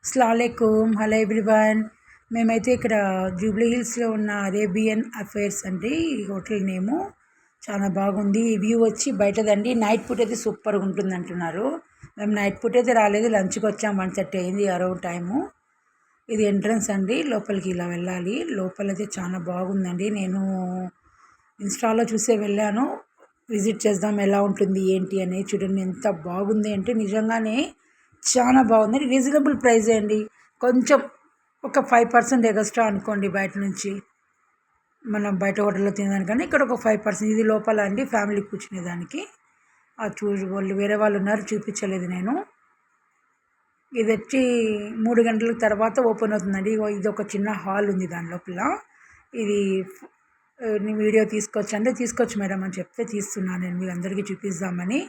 అస్సలాముఅలైకుం. Hello everyone. మేమైతే ఇక్కడ Jubilee హిల్స్లో ఉన్న అరేబియన్ అఫైర్స్ అండి ఈ హోటల్ నేము. చాలా బాగుంది. ఈ వ్యూ వచ్చి బయటదండి. నైట్ పూట అయితే సూపర్గా ఉంటుంది అంటున్నారు. మేము నైట్ పూట అయితే రాలేదు, లంచ్కి వచ్చాం. 1:30 అయింది అరౌండ్ టైము. ఇది ఎంట్రన్స్ అండి, లోపలికి ఇలా వెళ్ళాలి. లోపలైతే చాలా బాగుందండి. నేను ఇన్స్టాలో చూసే వెళ్ళాను, విజిట్ చేద్దాం ఎలా ఉంటుంది ఏంటి అనేది. చూడండి ఎంత బాగుంది అంటే నిజంగానే చాలా బాగుంది. రీజనబుల్ ప్రైస్ అండి. కొంచెం ఒక 5% ఎక్స్ట్రా అనుకోండి బయట నుంచి మనం బయట హోటల్లో తినేదానికన్నా ఇక్కడ ఒక 5%. ఇది లోపల అండి, ఫ్యామిలీ కూర్చునేదానికి. వాళ్ళు వేరే వాళ్ళు ఉన్నారు, చూపించలేదు నేను. ఇది వచ్చి 3 గంటల తర్వాత ఓపెన్ అవుతుందండి. ఇది ఒక చిన్న హాల్ ఉంది దాని లోపల. ఇది నీ వీడియో తీసుకోవచ్చు అంటే తీసుకోవచ్చు మేడం అని చెప్తే తీస్తున్నాను నేను మీ అందరికీ చూపిద్దామని.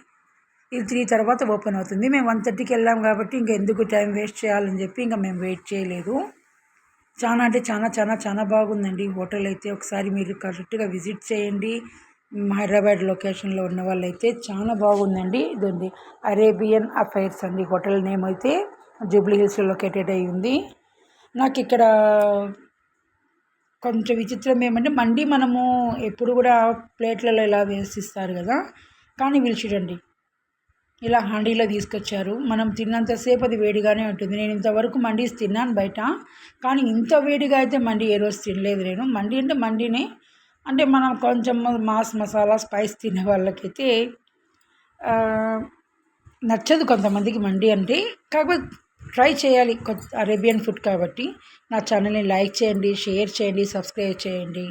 ఇది 3 తర్వాత ఓపెన్ అవుతుంది. మేము 1:30కి వెళ్ళాం కాబట్టి ఇంకా ఎందుకు టైం వేస్ట్ చేయాలని చెప్పి ఇంకా మేము వెయిట్ చేయలేదు. చాలా అంటే చాలా చాలా చాలా బాగుందండి హోటల్ అయితే. ఒకసారి మీరు కరెక్ట్గా విజిట్ చేయండి. హైదరాబాద్ లొకేషన్లో ఉన్న వాళ్ళైతే చాలా బాగుందండి. ఇదండి అరేబియన్ అఫైర్స్ అండి హోటల్ నేమ్ అయితే. జూబ్లీ హిల్స్లో లొకేటెడ్ అయి ఉంది. నాకు ఇక్కడ కొంచెం విచిత్రం ఏమంటే మండి మనము ఎప్పుడు కూడా ప్లేట్లలో ఇలా వేసిస్తారు కదా, కానీ వీళ్ళు చూడండి ఇలా హండీలో తీసుకొచ్చారు. మనం తిన్నంతసేపు అది వేడిగానే ఉంటుంది. నేను ఇంతవరకు మండీస్ తిన్నాను బయట, కానీ ఇంత వేడిగా అయితే మండి ఏ రోజు తినలేదు నేను. మండి అంటే మండినే, అంటే మనం కొంచెం మాస్ మసాలా స్పైస్ తినే వాళ్ళకైతే నచ్చదు కొంతమందికి మండి అంటే. కాకపోతే ట్రై చేయాలి, అరేబియన్ ఫుడ్ కాబట్టి. నా ఛానల్ని లైక్ చేయండి, షేర్ చేయండి, సబ్స్క్రైబ్ చేయండి.